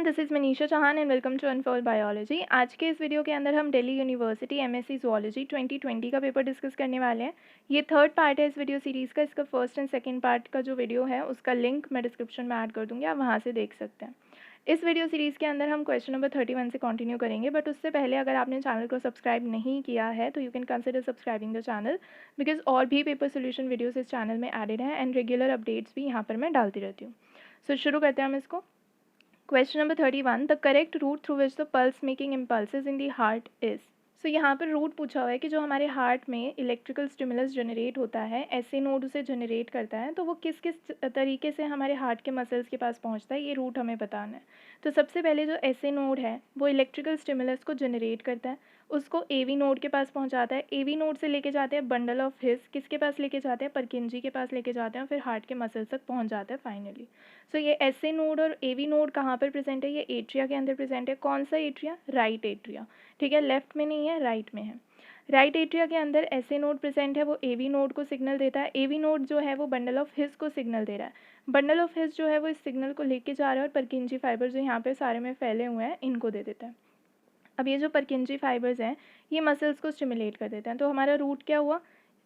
Everyone, this is Manisha Chauhan and welcome to unfold biology. आज के इस वीडियो के अंदर हम दिल्ली यूनिवर्सिटी एमएससी ज़ूलॉजी 2020 का पेपर डिस्कस करने वाले हैं। ये थर्ड पार्ट है इस वीडियो सीरीज़ का। इसका फर्स्ट एंड सेकंड पार्ट का जो वीडियो है उसका लिंक मैं डिस्क्रिप्शन में ऐड कर दूँगी, आप वहाँ से देख सकते हैं। इस वीडियो सीरीज़ के अंदर हम क्वेश्चन नंबर 31 से कंटिन्यू करेंगे, बट उससे पहले अगर आपने चैनल को सब्सक्राइब नहीं किया है तो you can consider subscribing the channel, because और भी पेपर सोल्यूशन वीडियोज़ इस चैनल में एडेड हैं एंड रेगुलर अपडेट्स भी यहाँ पर मैं डालती रहती हूँ। सो शुरू करते हैं हम इसको। Question number 31, the correct route through which the pulse making impulses in the heart is. सो यहाँ पर रूट पूछा हुआ है कि जो हमारे हार्ट में इलेक्ट्रिकल स्टिमुलस जनरेट होता है, ऐसे नोड उसे जनरेट करता है, तो वो किस किस तरीके से हमारे हार्ट के मसल्स के पास पहुँचता है, ये रूट हमें बताना है। तो सबसे पहले जो ऐसे नोड है वो इलेक्ट्रिकल स्टिमुलस को जनरेट करता है, उसको एवी नोड के पास पहुँचाता है, एवी नोड से लेके जाते हैं बंडल ऑफ हिस, किसके पास लेके जाते हैं, परकिंजी के पास लेके जाते हैं, फिर हार्ट के मसल्स तक पहुँच जाता है फाइनली। सो ये ऐसे नोड और एवी नोड कहाँ पर प्रेजेंट है, ये एट्रिया के अंदर प्रेजेंट है। कौन सा एट्रिया? राइट एट्रिया, ठीक है, लेफ्ट में नहीं है, राइट में है। राइट एट्रिया के अंदर ऐसे नोड प्रेजेंट है, वो एवी नोड को सिग्नल देता है। एवी नोड जो है वो बंडल ऑफ हिस को सिग्नल दे रहा है। बंडल ऑफ हिस जो है वो इस सिग्नल को लेके जा रहा है और परकिंजी फाइबर जो यहाँ पे सारे में फैले हुए हैं इनको दे देता है। अब ये जो परकिंजी फाइबर्स हैं ये मसल्स को स्टिमुलेट कर देते हैं। तो हमारा रूट क्या हुआ?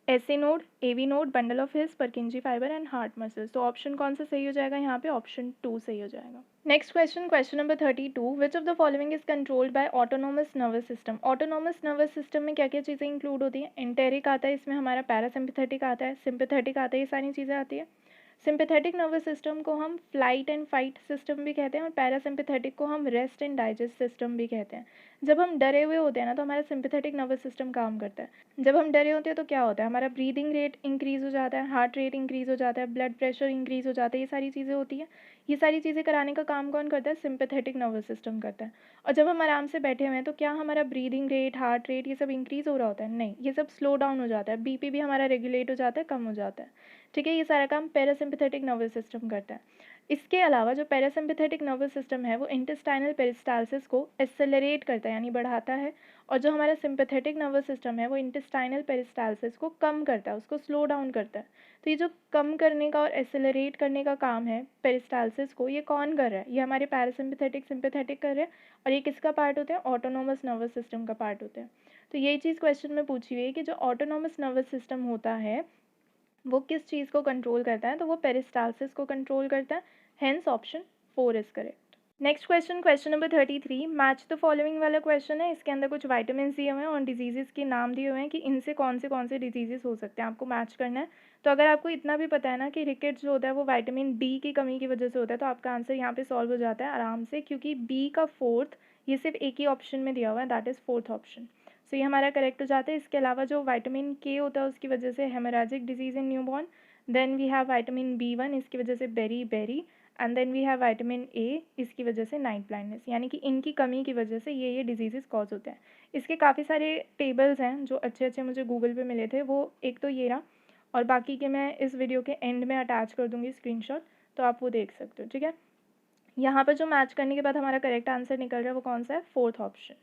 SA node, AV node, bundle of His, Purkinje fibre and heart muscles. तो ऑप्शन कौन सा सही हो जाएगा यहाँ पे? ऑप्शन 2 सही हो जाएगा। Next question, question number 32, which of the following is controlled by autonomous nervous system. Autonomous nervous system में क्या क्या चीज़ें इंक्लूड होती हैं? एंटेरिक आता है, इसमें हमारा पैरासिम्पैथेटिक आता है, सिंपैथेटिक आता है, ये सारी चीज़ें आती है। सिंपैथेटिक नर्वस सिस्टम को हम फ्लाइट एंड फाइट सिस्टम भी कहते हैं और पैरासिम्पैथेटिक को हम रेस्ट एंड डाइजेस्ट सिस्टम भी कहते हैं। जब हम डरे हुए होते हैं ना तो हमारा सिंपैथेटिक नर्वस सिस्टम काम करता है। जब हम डरे होते हैं तो क्या होता है, हमारा ब्रीदिंग रेट इंक्रीज़ हो जाता है, हार्ट रेट इंक्रीज़ हो जाता है, ब्लड प्रेशर इंक्रीज़ हो जाता है, ये सारी चीज़ें होती हैं। ये सारी चीज़ें कराने का काम कौन करता है? सिंपैथेटिक नर्वस सिस्टम करता है। और जब हम आराम से बैठे हुए हैं तो क्या हमारा ब्रीदिंग रेट, हार्ट रेट ये सब इंक्रीज़ हो रहा होता है? नहीं, ये सब स्लो डाउन हो जाता है, बीपी भी हमारा रेगुलेट हो जाता है, कम हो जाता है। ठीक है, ये सारा काम पैरासिम्पैथेटिक नर्वस सिस्टम करता है। इसके अलावा जो पैरासिम्पैथेटिक नर्वस सिस्टम है वो इंटेस्टाइनल पेरिस्टालसिस को एक्सेलरेट करता है यानी बढ़ाता है, और जो हमारा सिंपैथेटिक नर्वस सिस्टम है वो इंटेस्टाइनल पेरिस्टालसिस को कम करता है, उसको स्लो डाउन करता है। तो ये जो कम करने का और एक्सेलरेट करने का काम है पेरिस्टालसिस को, ये कौन कर रहा है? ये हमारे पैरासिम्पैथेटिक सिंपैथेटिक कर रहे हैं। और ये किसका पार्ट होते हैं? ऑटोनोमस नर्वस सिस्टम का पार्ट होते हैं। तो यही चीज़ क्वेश्चन में पूछी हुई है कि जो ऑटोनोमस नर्वस सिस्टम होता है वो किस चीज़ को कंट्रोल करता है, तो वो पेरिस्टालसिस को कंट्रोल करता है। Hence option 4 is correct. Next question, question number 33, match the following वाला क्वेश्चन है। इसके अंदर कुछ वाइटामिन दिए हुए हैं और डिजीज़ के नाम दिए हुए हैं कि इनसे कौन से डिजीज़ हो सकते हैं, आपको मैच करना है। तो अगर आपको इतना भी पता है ना कि रिकेट्स जो होता है वो विटामिन डी की कमी की वजह से होता है, तो आपका आंसर यहाँ पे सॉल्व हो जाता है आराम से, क्योंकि बी का फोर्थ ये सिर्फ एक ही ऑप्शन में दिया हुआ है, दैट इज़ फोर्थ ऑप्शन। सो ये हमारा करेक्ट हो जाता है। इसके अलावा जो विटामिन के होता है उसकी वजह से haemorrhagic disease in newborn, then we have vitamin B one इसकी वजह से beriberi, and then we have vitamin A इसकी वजह से नाइट ब्लाइंडनेस, यानी कि इनकी कमी की वजह से ये डिजीज़ कॉज होते हैं। इसके काफ़ी सारे टेबल्स हैं जो अच्छे अच्छे मुझे गूगल पे मिले थे, वो एक तो ये रहा, और बाकी के मैं इस वीडियो के एंड में अटैच कर दूँगी स्क्रीनशॉट, तो आप वो देख सकते हो। ठीक है, यहाँ पर जो मैच करने के बाद हमारा करेक्ट आंसर निकल रहा है वो कौन सा है? Fourth option.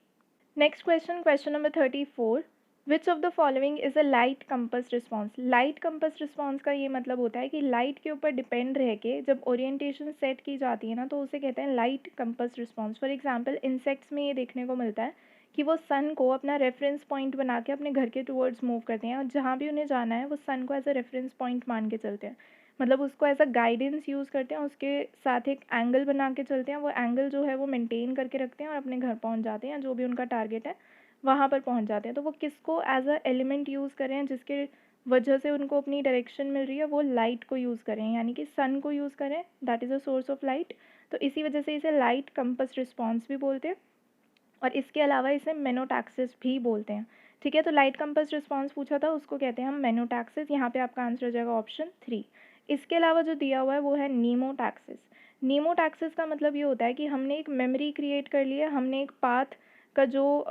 Next question, question number 34, which of the following is a light compass response. Light compass response का ये मतलब होता है कि लाइट के ऊपर डिपेंड रह के जब ओरिएंटेशन सेट की जाती है ना तो उसे कहते हैं light compass response. For example insects में ये देखने को मिलता है कि वो सन को अपना रेफरेंस पॉइंट बना के अपने घर के टूवर्ड्स मूव करते हैं, और जहाँ भी उन्हें जाना है वो सन को एज अ रेफरेंस पॉइंट मान के चलते हैं, मतलब उसको एज अ गाइडेंस यूज़ करते हैं, उसके साथ एक एंगल बना के चलते हैं, वो एंगल जो है वो मेंटेन करके रखते हैं और अपने घर पहुंच जाते हैं, जो भी उनका टारगेट है वहाँ पर पहुँच जाते हैं। तो वो किसको एज अ एलिमेंट यूज़ करें हैं जिसके वजह से उनको अपनी डायरेक्शन मिल रही है, वो लाइट को यूज़ करें, यानी कि सन को यूज़ करें, that is a source of light. तो इसी वजह से इसे लाइट कंपस रिस्पॉन्स भी बोलते हैं, और इसके अलावा इसे मेनोटैक्सिस भी बोलते हैं। ठीक है, तो लाइट कंपस रिस्पॉन्स पूछा था उसको कहते हैं हम मेनोटैक्सिस, यहाँ पे आपका आंसर हो जाएगा ऑप्शन 3। इसके अलावा जो दिया हुआ है वो है नीमोटैक्सिस। नीमोटैक्सिस का मतलब ये होता है कि हमने एक मेमोरी क्रिएट कर ली है, हमने एक पाथ का जो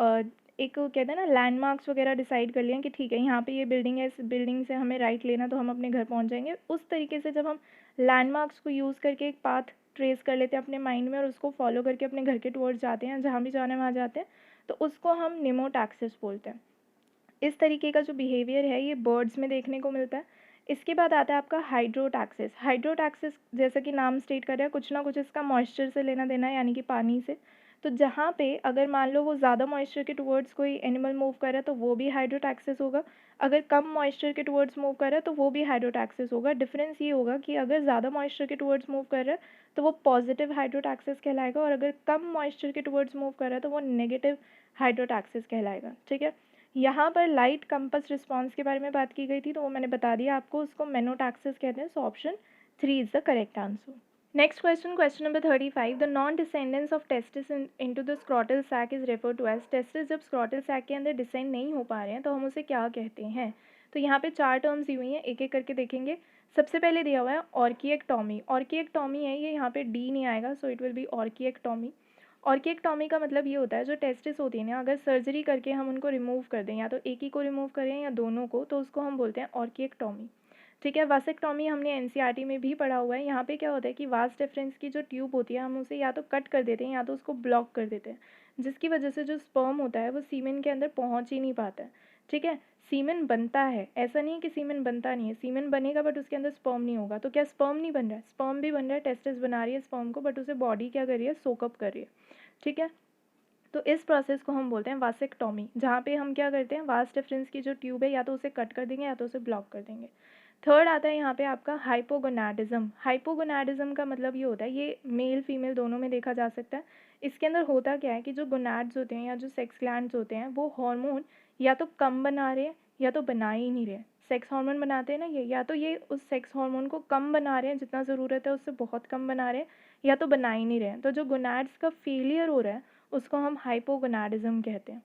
एक कहते हैं ना लैंडमार्क्स वगैरह डिसाइड कर लिए हैं कि ठीक है यहाँ पे ये बिल्डिंग है, इस बिल्डिंग से हमें राइट लेना तो हम अपने घर पहुँच जाएंगे। उस तरीके से जब हम लैंडमार्क्स को यूज़ करके एक पाथ ट्रेस कर लेते हैं अपने माइंड में और उसको फॉलो करके अपने घर के टुवर्ड्स जाते हैं, जहाँ भी जाना है वहाँ जाते हैं, तो उसको हम निमोटैक्सिस बोलते हैं। इस तरीके का जो बिहेवियर है ये बर्ड्स में देखने को मिलता है। इसके बाद आता है आपका हाइड्रोटैक्सिस। हाइड्रोटैक्सिस जैसा कि नाम स्टेट कर रहा है, कुछ ना कुछ इसका मॉइस्चर से लेना देना है, यानी कि पानी से। तो जहाँ पे अगर मान लो वो ज़्यादा मॉइस्चर के टुवर्ड्स कोई एनिमल मूव कर रहा है तो वो भी हाइड्रोटैक्सिस होगा। अगर कम मॉइस्चर के टुवर्ड्स मूव कर रहा है तो वो भी हाइड्रोटैक्सिस होगा। डिफरेंस ये होगा कि अगर ज़्यादा मॉइस्चर के टुवर्ड्स मूव कर रहा है तो वो पॉजिटिव हाइड्रोटैक्सिस कहलाएगा, और अगर कम मॉइस्चर के टुवर्ड्स मूव कर रहा है तो वो नेगेटिव हाइड्रोटैक्सिस कहलाएगा। ठीक है, यहाँ पर लाइट कंपस रिस्पॉन्स के बारे में बात की गई थी, तो वो मैंने बता दिया आपको, उसको मेनोटैक्सिस कहते हैं। So option 3 is the correct answer. Next question, question number 35। The non descendence of testis into the scrotal sac is refer to as. Testis जब स्क्रॉटल सैक के अंदर डिसेंड नहीं हो पा रहे हैं तो हम उसे क्या कहते हैं? तो यहाँ पे 4 टर्म्स दी हुई हैं, एक एक करके देखेंगे। सबसे पहले दिया हुआ है ऑर्किएक्टॉमी। ऑर्किएक्टॉमी है, ये यहाँ पे डी नहीं आएगा, सो इट विल बी ऑर्किएक्टॉमी। ऑर्किएक्टॉमी का मतलब ये होता है, जो टेस्टिस होती है ना, अगर सर्जरी करके हम उनको रिमूव कर दें, या तो एक ही को रिमूव करें या दोनों को, तो उसको हम बोलते हैं ऑर्किएक्टॉमी। ठीक है, वासेक्टॉमी हमने एनसीईआरटी में भी पढ़ा हुआ है। यहाँ पे क्या होता है कि वास डिफरेंस की जो ट्यूब होती है, हम उसे या तो कट कर देते हैं या तो उसको ब्लॉक कर देते हैं, जिसकी वजह से जो स्पर्म होता है वो सीमेन के अंदर पहुँच ही नहीं पाता है। ठीक है, सीमेन बनता है, ऐसा नहीं है कि सीमेन बनता नहीं है, सीमेन बनेगा बट उसके अंदर स्पर्म नहीं होगा। तो क्या स्पर्म नहीं बन रहा है? स्पर्म भी बन रहा है, टेस्टिस बना रही है स्पर्म को, बट उसे बॉडी क्या कर रही है? सोकअप कर रही है। ठीक है, तो इस प्रोसेस को हम बोलते हैं वासेक्टॉमी, जहाँ पे हम क्या करते हैं, वास डिफरेंस की जो ट्यूब है या तो उसे कट कर देंगे या तो उसे ब्लॉक कर देंगे। थर्ड आता है यहाँ पे आपका हाइपोगोनाडिज्म। हाइपोगोनाडिज्म का मतलब ये होता है, ये मेल फीमेल दोनों में देखा जा सकता है। इसके अंदर होता क्या है कि जो गोनाड्स होते हैं या जो सेक्स ग्लैंड्स होते हैं वो हार्मोन या तो कम बना रहे हैं या तो बना ही नहीं रहे। सेक्स हार्मोन बनाते हैं ना ये, या तो ये उस सेक्स हार्मोन को कम बना रहे हैं, जितना ज़रूरत है उससे बहुत कम बना रहे हैं, या तो बना ही नहीं रहे हैं। तो जो गोनाड्स का फेलियर हो रहा है उसको हम हाइपोगोनाडिज्म कहते हैं।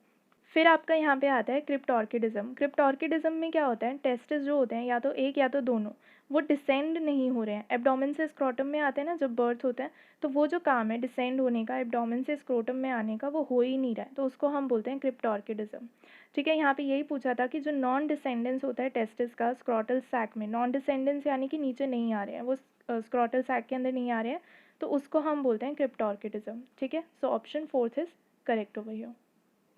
फिर आपका यहाँ पे आता है क्रिप्टॉर्किडिज्म। क्रिप्टॉर्किडिज्म में क्या होता है, टेस्टिस जो होते हैं या तो एक या तो दोनों, वो डिसेंड नहीं हो रहे हैं। एब्डोमेन से स्क्रोटम में आते हैं ना जब बर्थ होता है, तो वो जो काम है डिसेंड होने का, एब्डोमेन से स्क्रोटम में आने का, वो हो ही नहीं रहा है, तो उसको हम बोलते हैं क्रिप्टॉर्किडिज्म। ठीक है, यहाँ पे यही पूछा था कि जो नॉन डिसेंडेंस होता है टेस्टिस का स्क्रोटल सैक में, नॉन डिसेंडेंस यानी कि नीचे नहीं आ रहे हैं, वो स्क्रोटल सैक के अंदर नहीं आ रहे हैं, तो उसको हम बोलते हैं क्रिप्टॉर्किडिज्म। ठीक है, so option 4 is correct over here.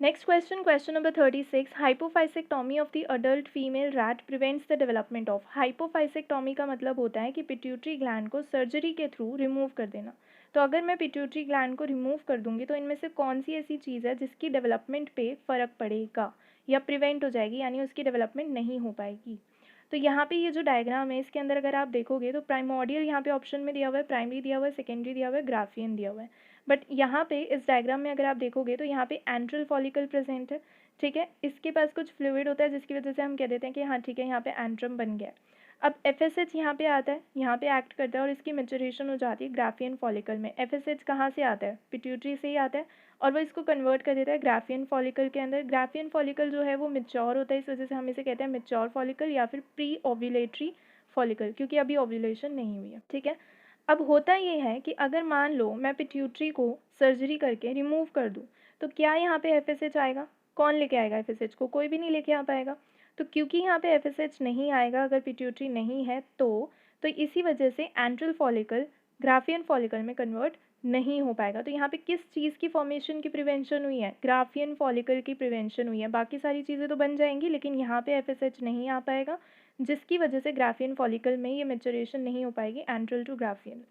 Next question, question number 36. Hypophysectomy of the adult female rat prevents the development of. Hypophysectomy का मतलब होता है कि पिट्यूटरी ग्लैंड को सर्जरी के थ्रू रिमूव कर देना। तो अगर मैं पिट्यूटरी ग्लैंड को रिमूव कर दूंगी तो इनमें से कौन सी ऐसी चीज़ है जिसकी डेवलपमेंट पे फ़र्क पड़ेगा या प्रिवेंट हो जाएगी, यानी उसकी डेवलपमेंट नहीं हो पाएगी? तो यहाँ पे ये जो डायग्राम है इसके अंदर अगर आप देखोगे तो प्राइमोडियल यहाँ पे ऑप्शन में दिया हुआ है, प्राइमरी दिया हुआ है, सेकेंडरी दिया हुआ है, ग्राफियन दिया हुआ है। बट यहाँ पे इस डायग्राम में अगर आप देखोगे तो यहाँ पे एंट्रल फॉलिकल प्रेजेंट है। ठीक है, इसके पास कुछ फ्लूइड होता है जिसकी वजह से हम कह देते हैं कि हाँ ठीक है यहाँ पे एंट्रम बन गया है। अब FSH यहाँ पे आता है, यहाँ पे एक्ट करता है और इसकी मेचुरेशन हो जाती है ग्राफियन फॉलिकल में। FSH कहाँ से आता है? पिट्यूटरी से ही आता है, और वो इसको कन्वर्ट कर देता है ग्राफियन फॉलिकल के अंदर। ग्राफियन फॉलिकल जो है वो मेच्योर होता है, इस वजह से हम इसे कहते हैं मेच्योर फॉलिकल या फिर प्री ओव्यूलेटरी फॉलिकल, क्योंकि अभी ओव्यूलेशन नहीं हुई है। ठीक है, अब होता ये है कि अगर मान लो मैं पिट्यूटरी को सर्जरी करके रिमूव कर दूँ तो क्या यहाँ पे FSH आएगा? कौन लेके आएगा FSH को? कोई भी नहीं लेके आ पाएगा। तो क्योंकि यहाँ पे FSH नहीं आएगा अगर पिट्यूटरी नहीं है तो इसी वजह से एंट्रल फॉलिकल ग्राफियन फॉलिकल में कन्वर्ट नहीं हो पाएगा। तो यहाँ पे किस चीज़ की फॉर्मेशन की प्रिवेंशन हुई है? ग्राफियन फॉलिकल की प्रिवेंशन हुई है। बाकी सारी चीज़ें तो बन जाएंगी लेकिन यहाँ पे FSH नहीं आ पाएगा, जिसकी वजह से ग्राफियन फॉलिकल में ये मेचुरेशन नहीं हो पाएगी एंट्रल टू ग्राफियन।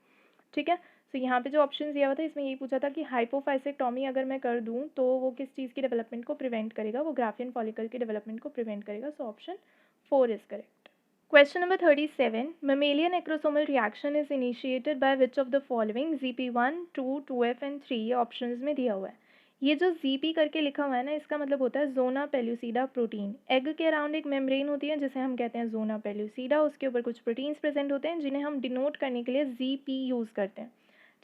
ठीक है, तो यहाँ पे जो ऑप्शन दिया हुआ था इसमें यही पूछा था कि हाइपोफाइसेक्टॉमी अगर मैं कर दूँ तो वो किस चीज़ की डेवलपमेंट को प्रिवेंट करेगा? वो ग्राफियन फॉलिकल की डेवलपमेंट को प्रिवेंट करेगा। सो option 4 is correct. Question number 37. Mammalian acrosomal reaction is initiated by which of the following? ZP1, 2, 2F and 3 ये ऑप्शंस में दिया हुआ है। ये जो ZP करके लिखा हुआ है ना, इसका मतलब होता है जोना पेल्यूसिडा प्रोटीन। एग के अराउंड एक मेम्ब्रेन होती है जिसे हम कहते हैं जोना पेल्यूसिडा, उसके ऊपर कुछ प्रोटीन्स प्रेजेंट होते हैं जिन्हें हम डिनोट करने के लिए ZP यूज़ करते हैं।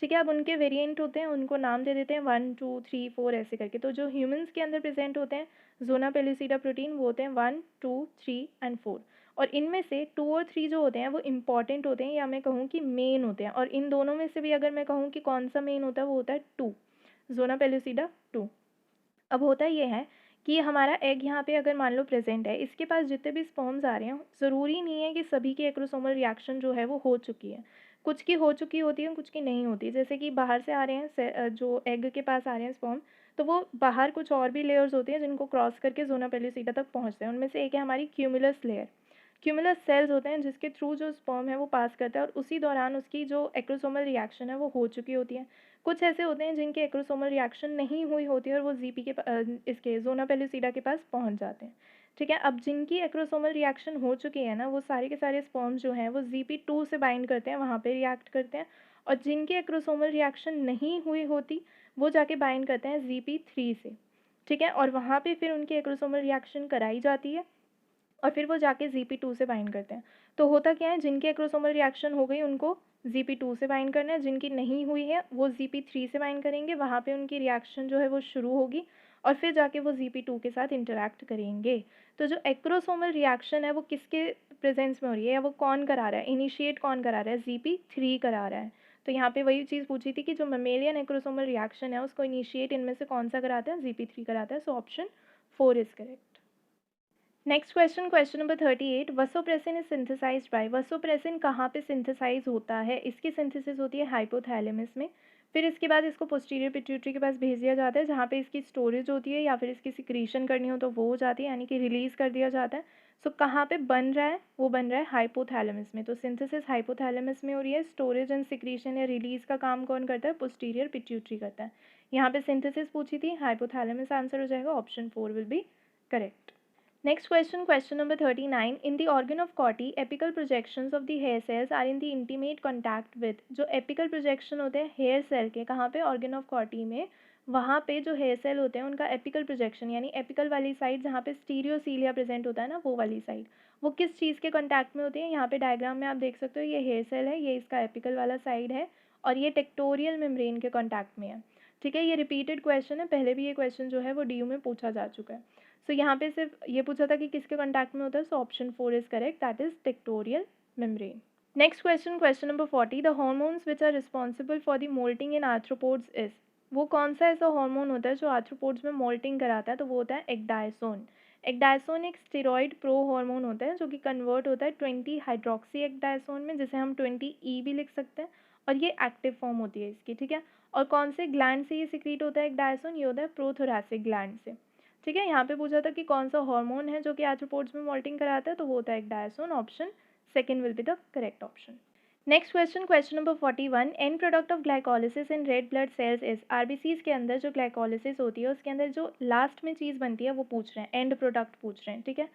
ठीक है, अब उनके वेरिएंट होते हैं, उनको नाम दे देते हैं 1, 2, 3, 4 ऐसे करके। तो जो ह्यूमंस के अंदर प्रेजेंट होते हैं जोना पेल्यूसिडा प्रोटीन वो होते हैं 1, 2, 3 एंड 4, और इनमें से 2 और 3 जो होते हैं वो इंपॉर्टेंट होते हैं या मैं कहूँ कि मेन होते हैं, और इन दोनों में से भी अगर मैं कहूँ कि कौन सा मेन होता है वो होता है 2, जोना पेल्यूसिडा 2। अब होता ये है कि हमारा एग यहाँ पे अगर मान लो प्रेजेंट है, इसके पास जितने भी स्पर्म्स आ रहे हैं ज़रूरी नहीं है कि सभी की एक्रोसोमल रिएक्शन जो है वो हो चुकी है। कुछ की हो चुकी होती है, कुछ की नहीं होती। जैसे कि बाहर से आ रहे हैं जो एग के पास आ रहे हैं स्पर्म, तो वो बाहर कुछ और भी लेयर्स होती हैं जिनको क्रॉस करके जोना पेल्यूसिडा तक पहुँचते हैं। उनमें से एक है हमारी क्यूमुलस लेयर। क्यूमुलस सेल्स होते हैं जिसके थ्रू जो स्पर्म है वो पास करता है और उसी दौरान उसकी जो एक्रोसोमल रिएक्शन है वो हो चुकी होती है। कुछ ऐसे होते हैं जिनकी एक्रोसोमल रिएक्शन नहीं हुई होती है और वो जीपी के इसके ज़ोना पेलुसिडा के पास पहुंच जाते हैं। ठीक है, अब जिनकी एक्रोसोमल रिएक्शन हो चुकी है ना, वो सारे के सारे स्पर्म्स जो हैं वो GP2 से बाइंड करते हैं, वहाँ पे रिएक्ट करते हैं। और जिनकी एक्रोसोमल रिएक्शन नहीं हुई होती वो जाके बाइंड करते हैं GP3 से। ठीक है, और वहाँ पे फिर उनकी एक्रोसोमल रिएक्शन कराई जाती है और फिर वो जाके GP2 से बाइंड करते हैं। तो होता क्या है, जिनकी एक्रोसोमल रिएक्शन हो गई उनको GP2 से बाइंड करना है, जिनकी नहीं हुई है वो GP3 से बाइंड करेंगे, वहाँ पे उनकी रिएक्शन जो है वो शुरू होगी और फिर जाके वो GP2 के साथ इंटरैक्ट करेंगे। तो जो एक्रोसोमल रिएक्शन है वो किसके प्रेजेंस में हो रही है या वो कौन करा रहा है, इनिशिएट कौन करा रहा है, GP3 करा रहा है। तो यहाँ पे वही चीज़ पूछी थी कि जो ममेलियन एक्रोसोमल रिएक्शन है उसको इनिशिएट इनमें से कौन सा कराता है, GP3 कराता है। So option 4 is correct. Next question, question number 38, vasopressin is synthesized by. Vasopressin कहाँ पे सिंथेसाइज होता है, इसकी सिंथेसिस होती है हाइपोथैलेमस में। फिर इसके बाद इसको पोस्टीरियर पिट्यूटरी के पास भेज दिया जाता है जहाँ पे इसकी स्टोरेज होती है या फिर इसकी सिक्रीशन करनी हो तो वो हो जाती है, यानी कि रिलीज़ कर दिया जाता है। सो कहाँ पे बन रहा है, वो बन रहा है हाइपोथैलेमस में। तो सिंथेसिस हाइपोथैलेमस में हो रही है, स्टोरेज एंड सिक्रीशन या रिलीज़ का काम कौन करता है, पोस्टीरियर पिट्यूटरी करता है। यहाँ पे सिंथेसिस पूछी थी, हाइपोथैलेमस आंसर हो जाएगा, option 4 will be correct. Next question, question number 39. In the organ of Corti, apical projections of the hair cells are in the intimate contact with। जो apical projection होते हैं hair cell के, कहाँ पे, organ of Corti में, वहाँ पे जो hair cell होते हैं उनका apical projection यानी apical वाली साइड जहाँ पे स्टीरियोसीलिया प्रेजेंट होता है ना, वो वाली साइड, वो किस चीज़ के कॉन्टैक्ट में होती है। यहाँ पे डायग्राम में आप देख सकते हो, ये हेयर सेल है, ये इसका एपिकल वाला साइड है और ये टेक्टोरियल मेम्ब्रेन के कॉन्टैक्ट में है। ठीक है, ये रिपीटेड क्वेश्चन है, पहले भी ये क्वेश्चन जो है वो DU में पूछा जा चुका है। सो यहाँ पे सिर्फ ये पूछा था कि किसके कॉन्टैक्ट में होता है। So option 4 is correct, that is tectorial membrane. Next question, question number 40, the hormones which are responsible for the moulting in arthropods is. वो कौन सा ऐसा हार्मोन होता है जो आर्थ्रोपोड्स में मोल्टिंग कराता है, तो वो होता है एक्डायसोन। एक्डायसोन एक स्टेरॉइड प्रो हार्मोन होता है जो कि कन्वर्ट होता है 20 हाइड्रोक्सी एक्डायसोन में, जिसे हम 20E भी लिख सकते हैं, और ये एक्टिव फॉर्म होती है इसकी। ठीक है, और कौन से ग्लैंड से ये सिक्रीट होता है एक्डायसोन, ये होता है प्रोथोरैसिक ग्लैंड से। ठीक है, यहाँ पे पूछा था कि कौन सा हार्मोन है जो कि आर्थ्रोपोड्स में मोल्टिंग कराता है, तो वो होता है डायसोन, option second will be the correct option. Next question, question number 41, end product of glycolysis in red blood cells is. RBCs के अंदर जो ग्लाइकोलिसिस होती है उसके अंदर जो लास्ट में चीज़ बनती है वो पूछ रहे हैं, एंड प्रोडक्ट पूछ रहे हैं। ठीक है,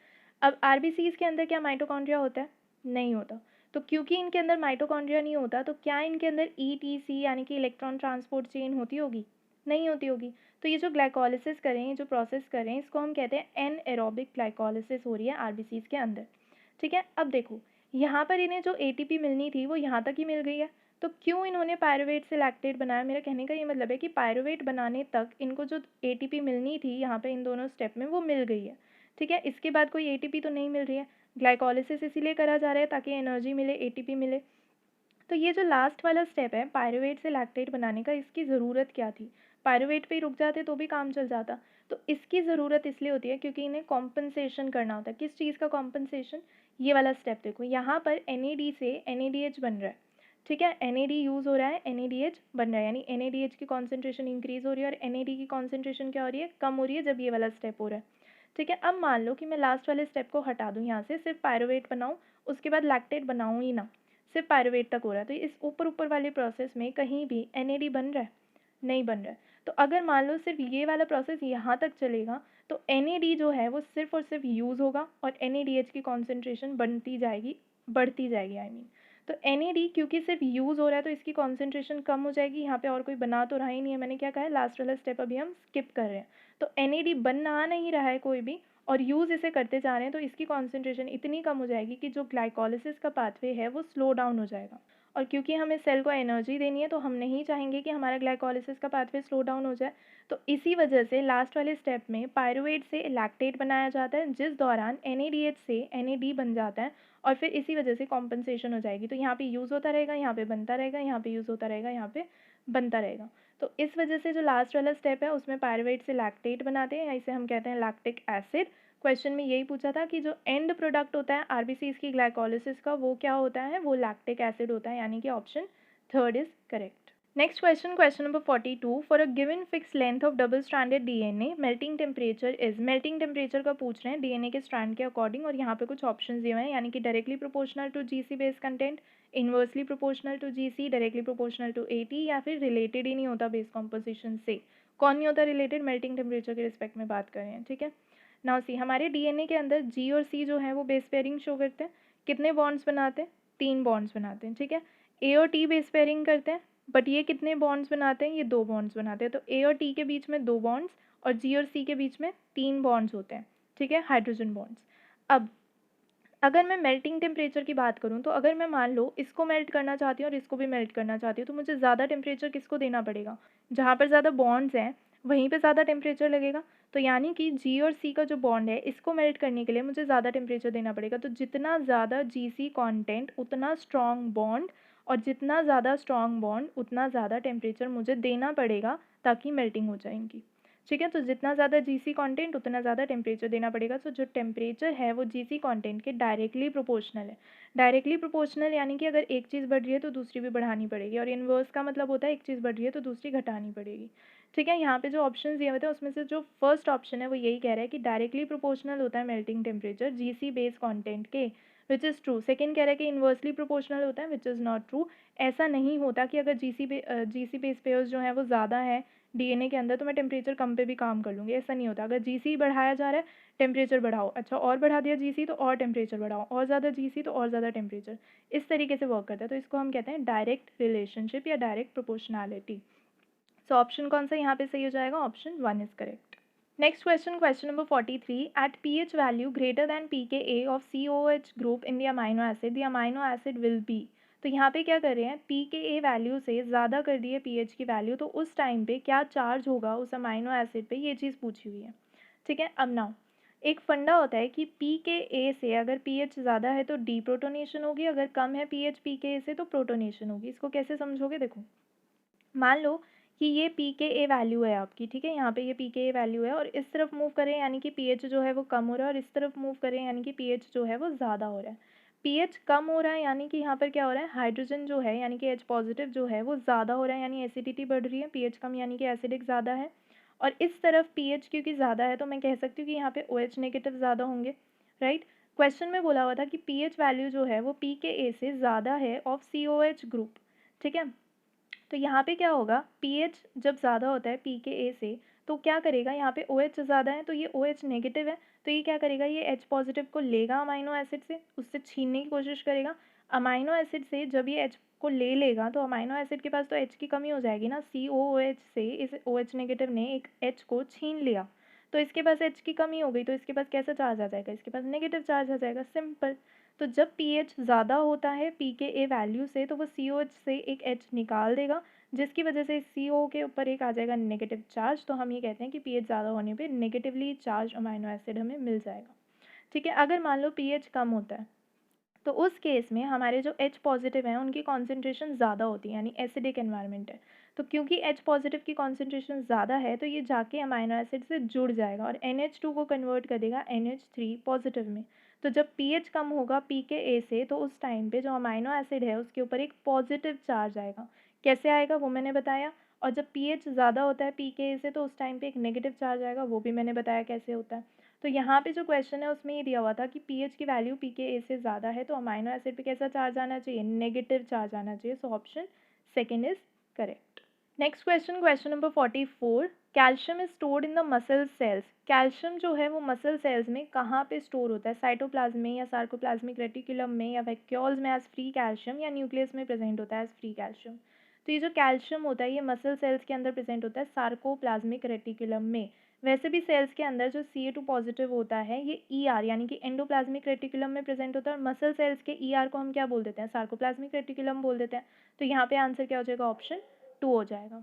अब आरबीसीज के अंदर क्या माइटोकॉन्ड्रिया होता है, नहीं होता। तो क्योंकि इनके अंदर माइटोकॉन्ड्रिया नहीं होता तो क्या इनके अंदर ETC यानी कि इलेक्ट्रॉन ट्रांसपोर्ट चेन होती होगी, नहीं होती होगी। तो ये जो ग्लाइकोलिसिस करें, ये जो प्रोसेस करें, इसको हम कहते हैं एनएरोबिक ग्लाइकोलिसिस हो रही है आरबीसीज के अंदर। ठीक है, अब देखो यहाँ पर इन्हें जो ATP मिलनी थी वो यहाँ तक ही मिल गई है, तो क्यों इन्होंने पायरुवेट से लैक्टेट बनाया। मेरा कहने का ये मतलब है कि पायरुवेट बनाने तक इनको जो ATP मिलनी थी यहाँ पे इन दोनों स्टेप में वो मिल गई है। ठीक है, इसके बाद कोई ATP तो नहीं मिल रही है। ग्लाइकोलिसिस इसीलिए करा जा रहा है ताकि एनर्जी मिले, ATP मिले। तो ये जो लास्ट वाला स्टेप है पायरुवेट से लैक्टेट बनाने का, इसकी ज़रूरत क्या थी। पायरुवेट पे ही रुक जाते तो भी काम चल जाता। तो इसकी ज़रूरत इसलिए होती है क्योंकि इन्हें कॉम्पनसेशन करना होता है। किस चीज़ का कॉम्पनसेशन, ये वाला स्टेप देखो, यहाँ पर NAD से NADH बन रहा है। ठीक है, NAD यूज़ हो रहा है, NADH बन रहा है, यानी NADH की कॉन्सेंट्रेशन इंक्रीज़ हो रही है और NAD की कॉन्सेंट्रेशन क्या हो रही है, कम हो रही है जब ये वाला स्टेप हो रहा है। ठीक है, अब मान लो कि मैं लास्ट वाले स्टेप को हटा दूँ यहाँ से, सिर्फ पायरुवेट बनाऊँ, उसके बाद लैक्टेट बनाऊँ ही ना, सिर्फ पायरुवेट तक हो रहा है। तो इस ऊपर ऊपर वाले प्रोसेस में कहीं भी NAD बन रहा है, नहीं बन रहा है। तो अगर मान लो सिर्फ ये वाला प्रोसेस यहाँ तक चलेगा तो NAD जो है वो सिर्फ और सिर्फ यूज़ होगा और NADH की कॉन्सेंट्रेशन बनती जाएगी, बढ़ती जाएगी आई मीन। तो NAD क्योंकि सिर्फ यूज़ हो रहा है तो इसकी कॉन्सेंट्रेशन कम हो जाएगी। यहाँ पे और कोई बना तो रहा ही नहीं है, मैंने क्या कहा है, लास्ट वाला स्टेप अभी हम स्किप कर रहे हैं। तो NAD बना नहीं रहा है कोई भी और यूज़ इसे करते जा रहे हैं, तो इसकी कॉन्सेंट्रेशन इतनी कम हो जाएगी कि जो ग्लाइकोलिसिस का पाथवे है वो स्लो डाउन हो जाएगा। और क्योंकि हमें सेल को एनर्जी देनी है तो हम नहीं चाहेंगे कि हमारा ग्लाइकोलिसिस का पाथवे स्लो डाउन हो जाए। तो इसी वजह से लास्ट वाले स्टेप में पायरुवेट से लैक्टेट बनाया जाता है, जिस दौरान NADH से NAD बन जाता है और फिर इसी वजह से कॉम्पनसेशन हो जाएगी। तो यहाँ पे यूज़ होता रहेगा, यहाँ पे बनता रहेगा, यहाँ पे यूज़ होता रहेगा, यहाँ पे बनता रहेगा। तो इस वजह से जो लास्ट वाला स्टेप है उसमें पायरुवेट से लैक्टेट बनाते हैं, इसे हम कहते हैं लैक्टिक एसिड। क्वेश्चन में यही पूछा था कि जो एंड प्रोडक्ट होता है आरबीसीज की ग्लाइकोलिसिस का वो क्या होता है, वो लैक्टिक एसिड होता है, यानी कि option 3 is correct. Next question, question number 42, for a given fix length of double stranded DNA melting temperature is. Melting temperature का पूछ रहे हैं डीएनए के स्ट्रैंड के अकॉर्डिंग, और यहाँ पे कुछ ऑप्शंस दिए हुए हैं, यानी कि directly proportional to GC base content, inversely proportional to GC, directly proportional to AT, या फिर रिलेटेड ही नहीं होता बेस कॉम्पोजिशन से। कौन नहीं होता रिलेटेड? मेल्टिंग टेम्परेचर के रिस्पेक्ट में बात कर रहे हैं, ठीक है। नाउ सी, हमारे डीएनए के अंदर जी और सी जो है वो बेस पेयरिंग शो करते हैं। कितने बॉन्ड्स बनाते हैं? 3 बॉन्ड्स बनाते हैं, ठीक है। ए और टी बेस पेयरिंग करते हैं, बट ये कितने बॉन्ड्स बनाते हैं? ये 2 बॉन्ड्स बनाते हैं। तो ए और टी के बीच में 2 बॉन्ड्स, और जी और सी के बीच में 3 बॉन्ड्स होते हैं, ठीक है, हाइड्रोजन बॉन्ड्स। अब अगर मैं मेल्टिंग टेम्परेचर की बात करूँ, तो अगर मैं मान लो इसको मेल्ट करना चाहती हूँ और इसको भी मेल्ट करना चाहती हूँ, तो मुझे ज़्यादा टेम्परेचर किसको देना पड़ेगा? जहाँ पर ज़्यादा बॉन्ड्स हैं वहीं पे ज़्यादा टेम्परेचर लगेगा। तो यानी कि जी और सी का जो बॉन्ड है इसको मेल्ट करने के लिए मुझे ज़्यादा टेम्परेचर देना पड़ेगा। तो जितना ज़्यादा जी सी कॉन्टेंट उतना स्ट्रॉन्ग बॉन्ड, और जितना ज़्यादा स्ट्रॉन्ग बॉन्ड उतना ज़्यादा टेम्परेचर मुझे देना पड़ेगा ताकि मेल्टिंग हो जाएंगी, ठीक है। तो जितना ज़्यादा जीसी कंटेंट उतना ज़्यादा टेम्परेचर देना पड़ेगा। तो जो टेम्परेचर है वो जीसी कंटेंट के डायरेक्टली प्रोपोर्शनल है। डायरेक्टली प्रोपोर्शनल यानी कि अगर एक चीज़ बढ़ रही है तो दूसरी भी बढ़ानी पड़ेगी, और इनवर्स का मतलब होता है एक चीज़ बढ़ रही है तो दूसरी घटानी पड़ेगी, ठीक है। यहाँ पे जो ऑप्शन दिए हुए थे उसमें से जो फर्स्ट ऑप्शन है वो यही कह रहा है कि डायरेक्टली प्रोपोर्शनल होता है melting temperature GC base content के, विच इज़ ट्रू। सेकेंड कह रहा है कि इन्वर्सली प्रोपोर्शनल होता है, विच इज़ नॉट ट्रू। ऐसा नहीं होता कि अगर जीसी बेस पेयर्स जो है वो ज़्यादा है डीएनए के अंदर तो मैं टेम्परेचर कम पे भी काम कर लूँगी, ऐसा नहीं होता। अगर जीसी बढ़ाया जा रहा है टेम्परेचर बढ़ाओ, अच्छा और बढ़ा दिया जीसी तो और टेम्परेचर बढ़ाओ, और ज़्यादा जीसी तो और ज़्यादा टेम्परेचर, इस तरीके से वर्क करता है। तो इसको हम कहते हैं डायरेक्ट रिलेशनशिप या डायरेक्ट प्रोपोर्शनैलिटी। सो ऑप्शन कौन सा यहाँ पे सही हो जाएगा? Option 1 is correct. Next question, question number 43, at pH value greater than pKa of COH group in the amino acid the amino acid will be. तो यहाँ पे क्या कर रहे हैं? pKa वैल्यू से ज़्यादा कर दी है pH की वैल्यू, तो उस टाइम पे क्या चार्ज होगा उस अमाइनो एसिड पे, ये चीज़ पूछी हुई है, ठीक है। अब नाउ एक फंडा होता है कि pKa से अगर pH ज़्यादा है तो डीप्रोटोनेशन होगी, अगर कम है pH pKa से तो प्रोटोनेशन होगी। इसको कैसे समझोगे? देखो, मान लो कि ये पी के ए वैल्यू है आपकी, ठीक है, यहाँ पे ये पी के ए वैल्यू है, और इस तरफ मूव करें यानी कि पीएच जो है वो कम हो रहा है, और इस तरफ मूव करें यानी कि पीएच जो है वो ज़्यादा हो रहा है। पीएच कम हो रहा है यानी कि यहाँ पर क्या हो रहा है? हाइड्रोजन जो है यानी कि एच पॉजिटिव जो है वो ज़्यादा हो रहा है, यानी एसिडिटी बढ़ रही है। पीएच कम यानी कि एसिडिक ज़्यादा है, और इस तरफ पीएच क्योंकि ज़्यादा है तो मैं कह सकती हूँ कि यहाँ पे ओ एच नेगेटिव ज़्यादा होंगे, राइट। क्वेश्चन में बोला हुआ था कि पीएच वैल्यू जो है वो पी के ए से ज़्यादा है of C O H group, ठीक है। तो यहाँ पे क्या होगा? पीएच जब ज़्यादा होता है पी के ए से तो क्या करेगा? यहाँ पे ओ एच ज़्यादा है तो ये ओ एच नेगेटिव है, तो ये क्या करेगा? ये एच पॉजिटिव को लेगा अमाइनो एसिड से, उससे छीनने की कोशिश करेगा। अमाइनो एसिड से जब ये एच को ले लेगा तो अमाइनो एसिड के पास तो एच की कमी हो जाएगी ना, सी ओ एच से इस ओ एच नेगेटिव ने एक एच को छीन लिया, तो इसके पास एच की कमी हो गई, तो इसके पास कैसा चार्ज आ जाएगा? इसके पास नेगेटिव चार्ज आ जाएगा, सिंपल। तो जब पीएच ज़्यादा होता है पी के ए वैल्यू से तो वो सी ओ एच से एक एच निकाल देगा, जिसकी वजह से सी ओ के ऊपर एक आ जाएगा नेगेटिव चार्ज। तो हम ये कहते हैं कि पीएच ज़्यादा होने पे नेगेटिवली चार्ज अमाइनो एसिड हमें मिल जाएगा, ठीक है। अगर मान लो पीएच कम होता है तो उस केस में हमारे जो एच पॉजिटिव हैं उनकी कॉन्सेंट्रेशन ज़्यादा होती है, यानी एसिडिक एनवायरनमेंट है। तो क्योंकि एच पॉजिटिव की कॉन्सेंट्रेशन ज़्यादा है तो ये जाके अमाइनो एसिड से जुड़ जाएगा और NH2 को कन्वर्ट कर देगा NH3 पॉजिटिव में। तो जब पीएच कम होगा पी के ए से तो उस टाइम पे जो अमाइनो एसिड है उसके ऊपर एक पॉजिटिव चार्ज आएगा। कैसे आएगा वो मैंने बताया। और जब पीएच ज़्यादा होता है पी के ए से तो उस टाइम पे एक नेगेटिव चार्ज आएगा, वो भी मैंने बताया कैसे होता है। तो यहाँ पे जो क्वेश्चन है उसमें ये दिया हुआ था कि पीएच की वैल्यू पी के ए से ज़्यादा है तो अमाइनो एसिड पे कैसा चार्ज आना चाहिए? नेगेटिव चार्ज आना चाहिए। So option second is correct. Next question, question number 44, calcium is stored in the muscle cells. Calcium जो है वो मसल सेल्स में कहाँ पे स्टोर होता है? साइटोप्लाज्म में या सार्कोप्लाज्मिक रेटिकुलम में या वैक्यूल्स में एज फ्री कैल्शियम, या न्यूक्लियस में प्रेजेंट होता है एज फ्री कैल्शियम। तो ये जो कैल्शियम होता है ये मसल सेल्स के अंदर प्रेजेंट होता है सार्कोप्लाज्मिक रेटिकुलम में। वैसे भी सेल्स के अंदर जो Ca2 पॉजिटिव होता है ये ER यानी कि एंडोप्लाज्मिक रेटिकुलम में प्रेजेंट होता है, और मसल सेल्स के ER को हम क्या बोल देते हैं? सार्कोप्लाज्मिक रेटिकुलम बोल देते हैं। तो यहाँ पे आंसर क्या हो जाएगा? ऑप्शन 2 हो जाएगा।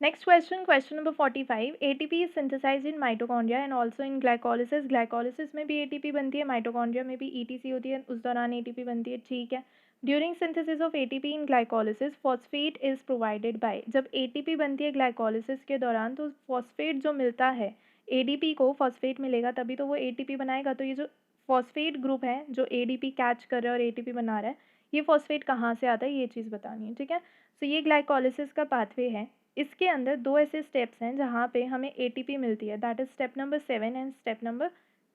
Next question, question number 45, ATP is synthesised in mitochondria and also in glycolysis. Glycolysis में भी एटीपी बनती है, माइटोकॉन्ड्रिया में भी ईटीसी होती है, उस दौरान एटीपी बनती है, ठीक है। During synthesis of ATP in glycolysis phosphate is provided by. जब एटीपी बनती है ग्लाइकोलिसिस के दौरान तो फॉस्फेट जो मिलता है एडीपी को, फॉस्फेट मिलेगा तभी तो वो एटीपी बनाएगा। तो ये जो फॉस्फेट ग्रुप है जो एडीपी कैच कर रहा है और एटीपी बना रहा है ये फॉस्फेट कहाँ से आता है ये चीज़ बतानी है, ठीक है। सो ये ग्लाइकोलिसिस का पाथवे है। इसके अंदर 2 ऐसे स्टेप्स हैं जहाँ पे हमें एटीपी मिलती है, that is step number 7 and step number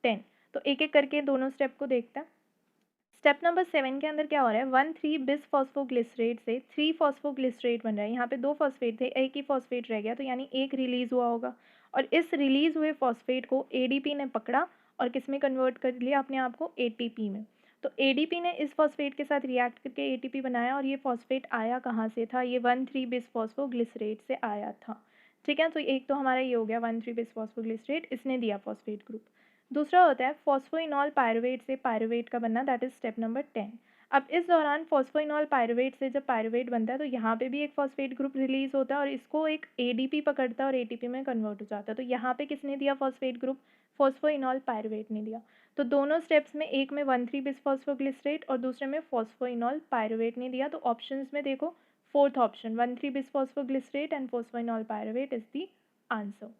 10। तो एक-एक करके दोनों स्टेप को देखते हैं। स्टेप नंबर 7 के अंदर क्या हो रहा है, 1,3 बिस फॉस्फोग्लिसरेट से 3 फॉस्फोग्लिसरेट बन रहा है। यहाँ पे 2 फॉस्फेट थे, एक ही फॉस्फेट रह गया, तो यानी एक रिलीज़ हुआ होगा और इस रिलीज़ हुए फॉस्फेट को एडीपी ने पकड़ा और किस में कन्वर्ट कर लिया अपने आप को, एटीपी में। तो एडीपी ने इस फॉस्फेट के साथ रिएक्ट करके एटीपी बनाया और ये फॉस्फेट आया कहाँ से था, ये 1,3 बिस फॉस्फोग्लिसरेट से आया था, ठीक है। तो एक तो हमारा ये हो गया 1,3 बिस फॉस्फोग्लिसरेट, इसने दिया फॉस्फेट ग्रुप। दूसरा होता है फॉस्फोइनॉल पायरुवेट से पायरुवेट का बनना, दैट इज स्टेप नंबर 10। अब इस दौरान फॉस्फोइनॉल पायरुवेट से जब पायरुवेट बनता है तो यहाँ पे भी एक फॉस्फेट ग्रुप रिलीज होता है और इसको एक एडीपी पकड़ता है और एटीपी में कन्वर्ट हो जाता है। तो यहाँ पे किसने दिया फॉस्फेट ग्रुप, फॉस्फोइनॉल पायरुवेट ने दिया। तो दोनों स्टेप्स में एक में 1,3 बिस फॉस्फोग्लिसरेट और दूसरे में फॉस्फोइनॉल पायरुवेट ने दिया। तो ऑप्शंस में देखो, फोर्थ ऑप्शन 1,3 बिस phosphoglycerate and phosphoenol pyruvate is the answer.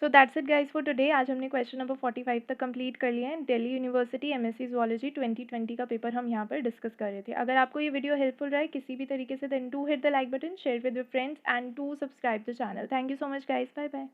So that's it guys for today. आज हमने क्वेश्चन नंबर 45 तक कंप्लीट कर लिया है। दिल्ली यूनिवर्सिटी एमएससी ज़ूलॉजी 2020 का पेपर हम यहाँ पर डिस्कस कर रहे थे। अगर आपको ये वीडियो हेल्पफुल रहे किसी भी तरीके से, then do hit the like button, share with your friends and do subscribe the channel. Thank you so much guys, bye bye.